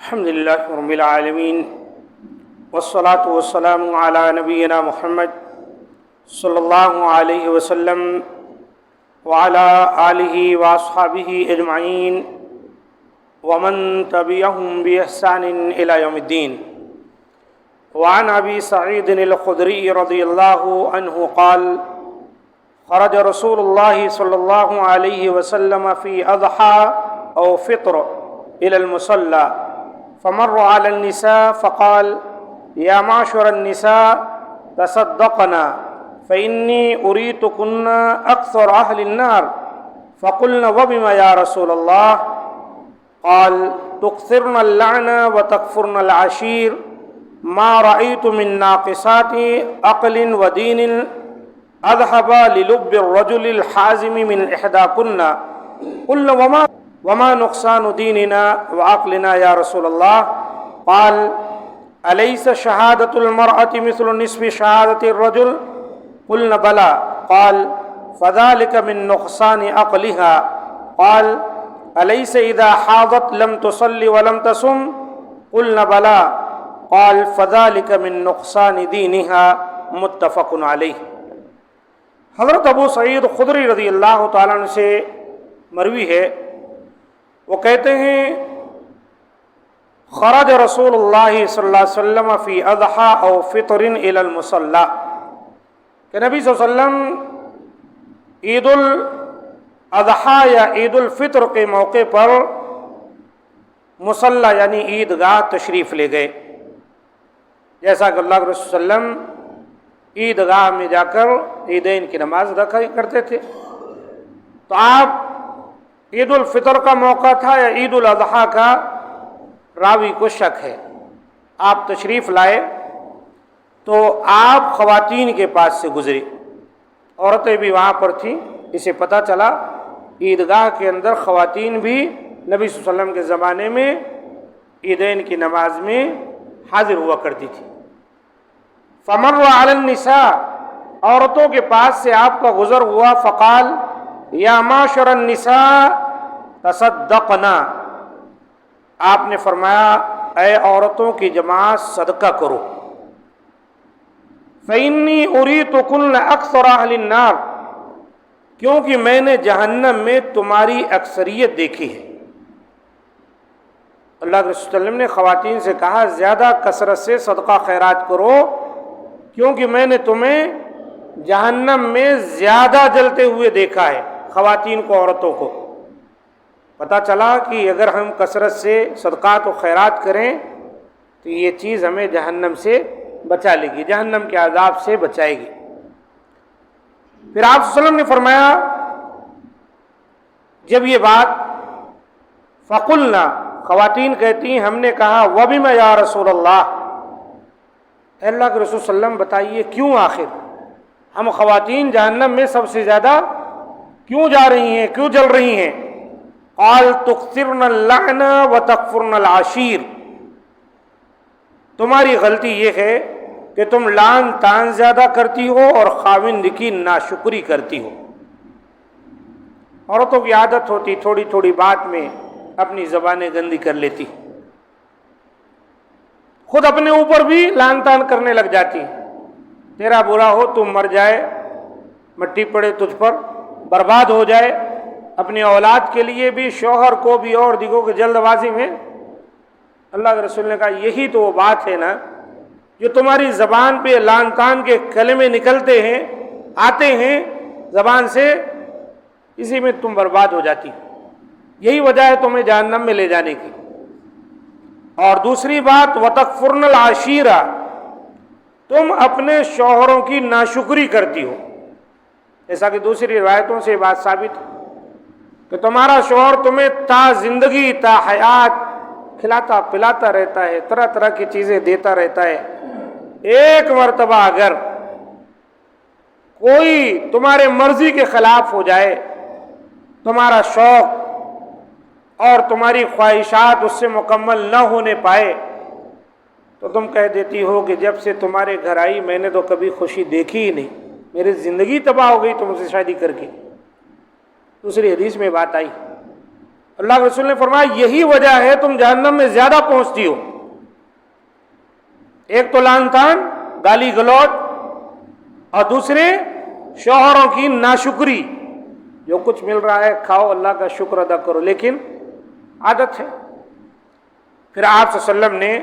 الحمد لله رب العالمين والصلاة والسلام على نبينا محمد صلى الله عليه وسلم وعلى آله وأصحابه أجمعين ومن تبعهم بإحسان إلى يوم الدين. وعن أبي سعيد الخدري رضي الله عنه قال: خرج رسول الله صلى الله عليه وسلم في أضحى أو فطر إلى المصلى فمر على النساء فقال: يا معشر النساء تصدقنا فإني أريتكن أكثر أهل النار. فقلنا: وبما يا رسول الله؟ قال: تكثرن اللعنة وتكفرن العشير ما رأيت من ناقصات عقل ودين أذهب للب الرجل الحازم من إحداكن. قلنا: وما نقصان ديننا وعقلنا يا رسول الله؟ قال: أليس شهادة المرأة مثل نصف شهادة الرجل؟ قلنا: بلى. قال: فذلك من نقصان عقلها. قال: أليس إذا حاضت لم تصل ولم تصم؟ قلنا: بلى. قال: فذلك من نقصان دينها. متفق علیہ. حضرت ابو سعید خدری رضی اللہ تعالیٰ عنہ سے مروی ہے، وہ کہتے ہیں: خرج رسول اللہ صلی اللہ علیہ وسلم فی اضحیٰ او فطر الی المصلی، کہ نبی صلی اللہ علیہ وسلم عید الاضحیٰ یا عید الفطر کے موقع پر مصلی یعنی عیدگاہ تشریف لے گئے. جیسا کہ اللہ کے رسول صلی اللہ علیہ وسلم عیدگاہ میں جا کر عیدین کی نماز ادا کرتے تھے، تو آپ عید الفطر کا موقع تھا یا عید الاضحیٰ کا، راوی کو شک ہے. آپ تشریف لائے تو آپ خواتین کے پاس سے گزرے، عورتیں بھی وہاں پر تھیں. اسے پتہ چلا عیدگاہ کے اندر خواتین بھی نبی صلی اللہ علیہ وسلم کے زمانے میں عیدین کی نماز میں حاضر ہوا کرتی تھی. فمر علی النساء، عورتوں کے پاس سے آپ کا گزر ہوا. فقال: یا معشر النساء تصدقنا، آپ نے فرمایا: اے عورتوں کی جماعت صدقہ کرو. فإنی أریتکن أکثر أہل النار، کیونکہ میں نے جہنم میں تمہاری اکثریت دیکھی ہے. اللہ کے رسول صلی اللہ علیہ وسلم نے خواتین سے کہا: زیادہ کثرت سے صدقہ خیرات کرو، کیونکہ میں نے تمہیں جہنم میں زیادہ جلتے ہوئے دیکھا ہے. خواتین کو، عورتوں کو پتہ چلا کہ اگر ہم کثرت سے صدقات و خیرات کریں تو یہ چیز ہمیں جہنم سے بچا لے گی، جہنم کے عذاب سے بچائے گی. پھر آپ صلی اللہ علیہ وسلم نے فرمایا جب یہ بات، فقلنا، خواتین کہتی ہیں ہم نے کہا: وبما یا رسول اللہ؟ اے اللہ کے رسول صلی اللہ علیہ وسلم بتائیے کیوں آخر ہم خواتین جہنم میں سب سے زیادہ کیوں جا رہی ہیں، کیوں جل رہی ہیں؟ قال: تکثرن اللعن وتکفرن العشیر، تمہاری غلطی یہ ہے کہ تم لعن طعن زیادہ کرتی ہو اور خاوند کی ناشکری کرتی ہو. عورتوں کی عادت ہوتی تھوڑی تھوڑی بات میں اپنی زبانیں گندی کر لیتی، خود اپنے اوپر بھی لعن طعن کرنے لگ جاتی. تیرا برا ہو، تم مر جائے، مٹی پڑے تجھ پر، برباد ہو جائے. اپنی اولاد کے لیے بھی، شوہر کو بھی، اور دیگوں کے جلد بازی میں. اللہ کے رسول نے کہا یہی تو وہ بات ہے نا جو تمہاری زبان پہ لعن طعن کے کلمے نکلتے ہیں، آتے ہیں زبان سے، اسی میں تم برباد ہو جاتی. یہی وجہ ہے تمہیں جہنم میں لے جانے کی. اور دوسری بات، وتکفرن العشیرہ، تم اپنے شوہروں کی ناشکری کرتی ہو. ایسا کہ دوسری روایتوں سے بات ثابت ہے کہ تمہارا شوہر تمہیں تا زندگی، تا حیات کھلاتا پلاتا رہتا ہے، طرح طرح کی چیزیں دیتا رہتا ہے. ایک مرتبہ اگر کوئی تمہارے مرضی کے خلاف ہو جائے، تمہارا شوق اور تمہاری خواہشات اس سے مکمل نہ ہونے پائے، تو تم کہہ دیتی ہو کہ جب سے تمہارے گھر آئی میں نے تو کبھی خوشی دیکھی ہی نہیں، میری زندگی تباہ ہو گئی تم سے شادی کر کے. دوسری حدیث میں بات آئی اللہ کے رسول نے فرمایا یہی وجہ ہے تم جہنم میں زیادہ پہنچتی ہو. ایک تو لعن طعن، گالی گلوچ، اور دوسرے شوہروں کی ناشکری. جو کچھ مل رہا ہے کھاؤ، اللہ کا شکر ادا کرو، لیکن عادت ہے. پھر آپ صلی اللہ علیہ وسلم نے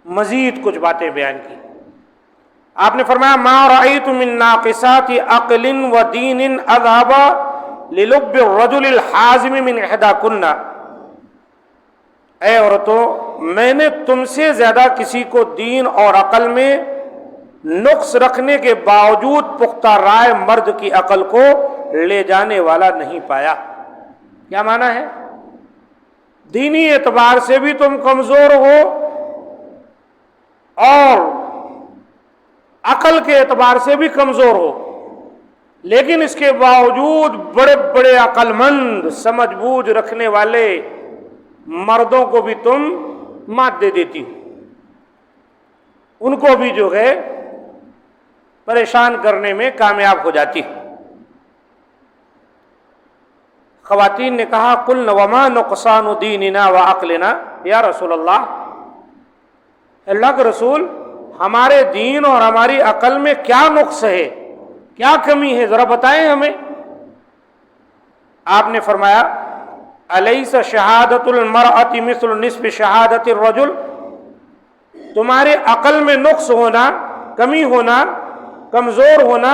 مزید کچھ باتیں بیان کی. آپ نے فرمایا ما رأیت من ناقصات عقل و دین اذهب للب الرجل الحازم من احداکن. اے عورتوں، میں نے تم سے زیادہ کسی کو دین اور عقل میں نقص رکھنے کے باوجود پختہ رائے مرد کی عقل کو لے جانے والا نہیں پایا. کیا معنی ہے؟ دینی اعتبار سے بھی تم کمزور ہو اور عقل کے اعتبار سے بھی کمزور ہو، لیکن اس کے باوجود بڑے بڑے عقل مند سمجھ بوجھ رکھنے والے مردوں کو بھی تم مات دے دیتی ہو، ان کو بھی جو ہے پریشان کرنے میں کامیاب ہو جاتی. خواتین نے کہا قلن وما نقصان دیننا وعقلنا یا رسول اللہ، اللہ کے رسول ہمارے دین اور ہماری عقل میں کیا نقص ہے، کیا کمی ہے، ذرا بتائیں ہمیں. آپ نے فرمایا الیس شہادت المرأۃ مثل نصف شہادت الرجل، تمہارے عقل میں نقص ہونا، کمی ہونا، کمزور ہونا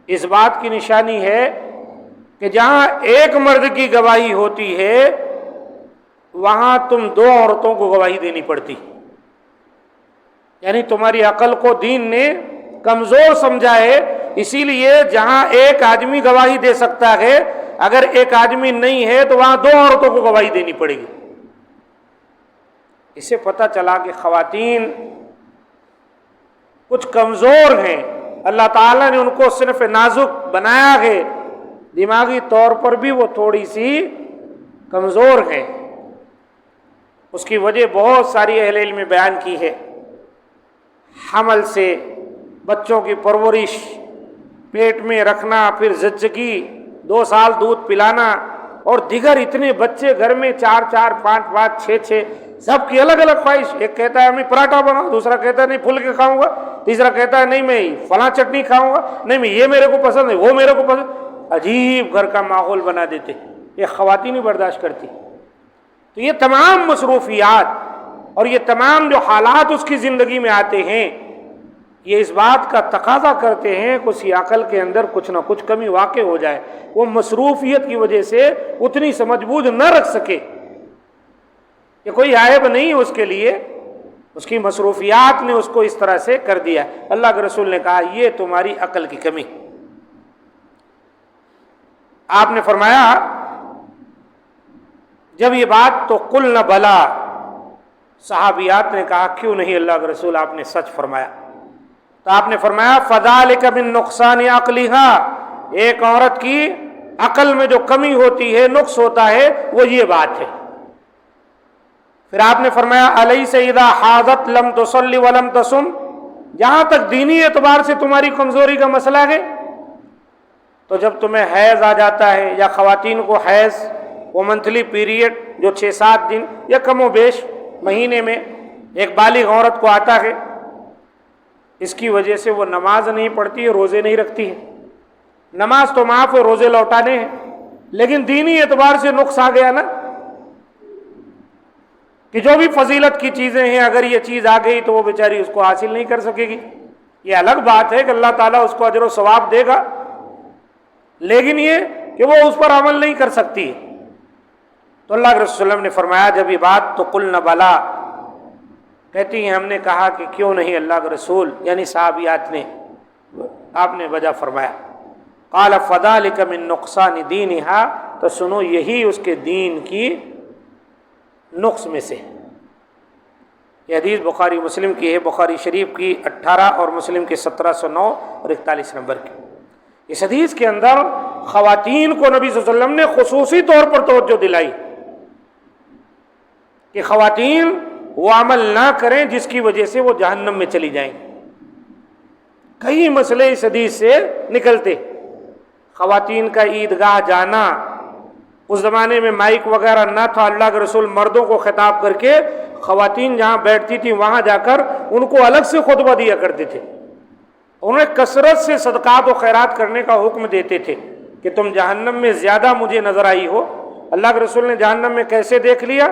اس بات کی نشانی ہے کہ جہاں ایک مرد کی گواہی ہوتی ہے وہاں تم دو عورتوں کو گواہی دینی پڑتی. یعنی تمہاری عقل کو دین نے کمزور سمجھا ہے، اسی لیے جہاں ایک آدمی گواہی دے سکتا ہے، اگر ایک آدمی نہیں ہے تو وہاں دو عورتوں کو گواہی دینی پڑے گی. اس سے پتہ چلا کہ خواتین کچھ کمزور ہیں، اللہ تعالیٰ نے ان کو صرف نازک بنایا ہے، دماغی طور پر بھی وہ تھوڑی سی کمزور ہیں. اس کی وجہ بہت ساری اہل علم نے بیان کی ہے. حمل سے، بچوں کی پرورش، پیٹ میں رکھنا، پھر زچگی، 2 سال دودھ پلانا، اور دیگر اتنے بچے گھر میں 4 4 5 5 6 6، سب کی الگ الگ خواہش. ایک کہتا ہے ہمیں پراٹھا بناؤ، دوسرا کہتا ہے نہیں پھول کے کھاؤں گا، تیسرا کہتا ہے نہیں میں فلاں چٹنی کھاؤں گا، نہیں میں یہ میرے کو پسند ہے، وہ میرے کو پسند. عجیب گھر کا ماحول بنا دیتے، یہ خواتین ہی برداشت کرتی. تو یہ تمام مصروفیات اور یہ تمام جو حالات اس کی زندگی میں آتے ہیں، یہ اس بات کا تقاضا کرتے ہیں کہ اس کی عقل کے اندر کچھ نہ کچھ کمی واقع ہو جائے، وہ مصروفیت کی وجہ سے اتنی سمجھ بوجھ نہ رکھ سکے. یہ کوئی عیب نہیں ہے اس کے لیے، اس کی مصروفیات نے اس کو اس طرح سے کر دیا. اللہ کے رسول نے کہا یہ تمہاری عقل کی کمی. آپ نے فرمایا جب یہ بات تو قلن بلا، صحابیات نے کہا کیوں نہیں اللہ کے رسول، آپ نے سچ فرمایا. تو آپ نے فرمایا فذالک من نقصان عقلھا، ایک عورت کی عقل میں جو کمی ہوتی ہے، نقص ہوتا ہے، وہ یہ بات ہے. پھر آپ نے فرمایا الیس اذا حاضت لم تصلی ولم تصم، جہاں تک دینی اعتبار سے تمہاری کمزوری کا مسئلہ ہے تو جب تمہیں حیض آ جاتا ہے، یا خواتین کو حیض، وہ منتھلی پیریڈ جو 6-7 دن یا کم و بیش مہینے میں ایک بالغ عورت کو آتا ہے، اس کی وجہ سے وہ نماز نہیں پڑھتی ہے، روزے نہیں رکھتی ہے. نماز تو معاف ہے، روزے لوٹانے ہیں، لیکن دینی اعتبار سے نقص آ گیا نا، کہ جو بھی فضیلت کی چیزیں ہیں اگر یہ چیز آ گئی تو وہ بیچاری اس کو حاصل نہیں کر سکے گی. یہ الگ بات ہے کہ اللہ تعالیٰ اس کو اجر و ثواب دے گا، لیکن یہ کہ وہ اس پر عمل نہیں کر سکتی. تو اللہ کے رسول صلی اللہ علیہ وسلم نے فرمایا جب یہ بات تو قلن بلا، کہتی ہیں ہم نے کہا کہ کیوں نہیں اللہ کے رسول، یعنی صحابیات نے. آپ نے وجہ فرمایا قال فذلک من نقصان دینھا، تو سنو یہی اس کے دین کی نقص میں سے. یہ حدیث بخاری مسلم کی ہے، بخاری شریف کی 18 اور مسلم کی 1709 اور 41 نمبر کی. اس حدیث کے اندر خواتین کو نبی صلی اللہ علیہ وسلم نے خصوصی طور پر توجہ دلائی کہ خواتین وہ عمل نہ کریں جس کی وجہ سے وہ جہنم میں چلی جائیں. کئی مسئلے اس حدیث سے نکلتے. خواتین کا عیدگاہ جانا، اس زمانے میں مائک وغیرہ نہ تھا، اللہ کے رسول مردوں کو خطاب کر کے خواتین جہاں بیٹھتی تھیں وہاں جا کر ان کو الگ سے خطبہ دیا کرتے تھے، انہیں کثرت سے صدقات و خیرات کرنے کا حکم دیتے تھے کہ تم جہنم میں زیادہ مجھے نظر آئی ہو۔ اللہ کے رسول نے جہنم میں کیسے دیکھ لیا؟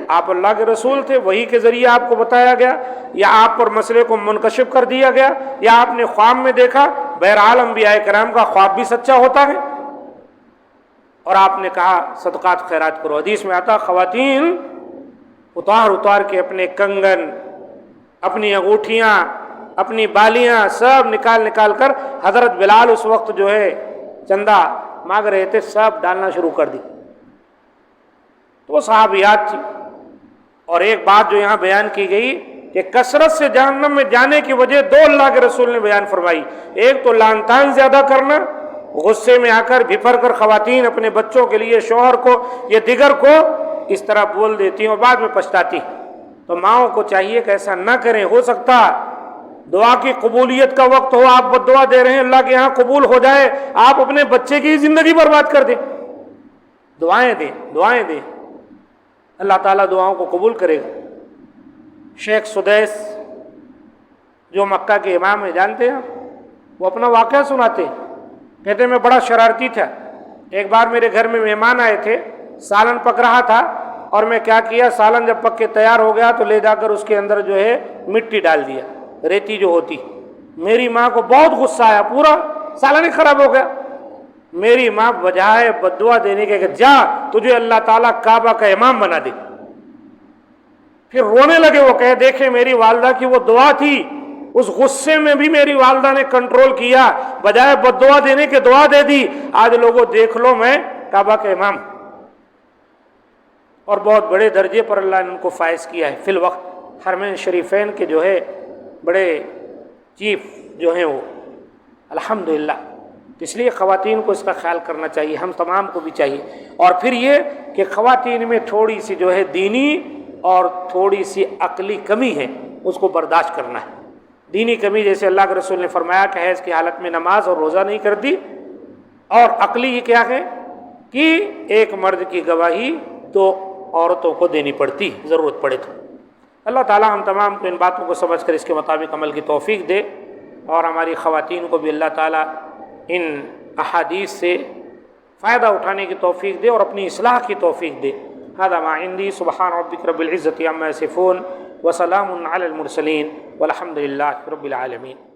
آپ اللہ کے رسول تھے، وحی کے ذریعے آپ کو بتایا گیا، یا آپ پر مسئلے کو منکشف کر دیا گیا، یا آپ نے خواب میں دیکھا؟ بہرحال انبیاء کرام کا خواب بھی سچا ہوتا ہے۔ اور آپ نے کہا صدقات خیرات کرو۔ حدیث میں آتا خواتین اتار کے اپنے کنگن، اپنی انگوٹھیاں، اپنی بالیاں سب نکال کر حضرت بلال اس وقت جو ہے چندہ مانگ رہے تھے، سب ڈالنا شروع کر دی۔ تو وہ صحابیات تھی۔ اور ایک بات جو یہاں بیان کی گئی کہ کثرت سے جہنم میں جانے کی وجہ دو اللہ کے رسول نے بیان فرمائی، ایک تو لعن طعن زیادہ کرنا، غصے میں آ کر بھپر کر خواتین اپنے بچوں کے لیے شوہر کو یا دیگر کو اس طرح بول دیتی ہیں اور بعد میں پچھتاتی۔ تو ماؤں کو چاہیے کہ ایسا نہ کریں، ہو سکتا دعا کی قبولیت کا وقت ہو، آپ بد دعا دے رہے ہیں اللہ کے یہاں قبول ہو جائے، آپ اپنے بچے کی زندگی برباد کر دیں۔ دعائیں دیں، اللہ تعالیٰ دعاؤں کو قبول کرے گا۔ شیخ سدیس جو مکہ کے امام ہیں جانتے ہیں، وہ اپنا واقعہ سناتے ہیں، کہتے ہیں میں بڑا شرارتی تھا۔ ایک بار میرے گھر میں مہمان آئے تھے، سالن پک رہا تھا، اور میں کیا کیا، سالن جب پک کے تیار ہو گیا تو لے جا کر اس کے اندر جو ہے مٹی ڈال دیا، ریتی جو ہوتی۔ میری ماں کو بہت غصہ آیا، پورا سالن ہی خراب ہو گیا۔ میری ماں بجائے بد دعا دینے کے کہ جا تجھے اللہ تعالیٰ کعبہ کا امام بنا دے، پھر رونے لگے۔ وہ کہے دیکھیں میری والدہ کی وہ دعا تھی، اس غصے میں بھی میری والدہ نے کنٹرول کیا، بجائے بد دعا دینے کے دعا دے دی، آج لوگوں دیکھ لو میں کعبہ کے امام۔ اور بہت بڑے درجے پر اللہ نے ان کو فائز کیا ہے۔ فی الوقت حرمین شریفین کے جو ہے بڑے چیف جو ہیں وہ الحمدللہ۔ اس لیے خواتین کو اس کا خیال کرنا چاہیے، ہم تمام کو بھی چاہیے۔ اور پھر یہ کہ خواتین میں تھوڑی سی جو ہے دینی اور تھوڑی سی عقلی کمی ہے، اس کو برداشت کرنا ہے۔ دینی کمی جیسے اللہ کے رسول نے فرمایا کہ حیض کی حالت میں نماز اور روزہ نہیں کرتی، اور عقلی یہ کیا ہے کہ ایک مرد کی گواہی دو عورتوں کو دینی پڑتی ضرورت پڑے تو۔ اللہ تعالی ہم تمام کو ان باتوں کو سمجھ کر اس کے مطابق عمل کی توفیق دے، اور ہماری خواتین کو بھی اللہ تعالی ان احادیث سے فائدہ اٹھانے کی توفیق دے اور اپنی اصلاح کی توفیق دے۔ هذا ما عندي، سبحان ربك رب العزة عما يصفون، وسلام على المرسلين، والحمد لله رب العالمين۔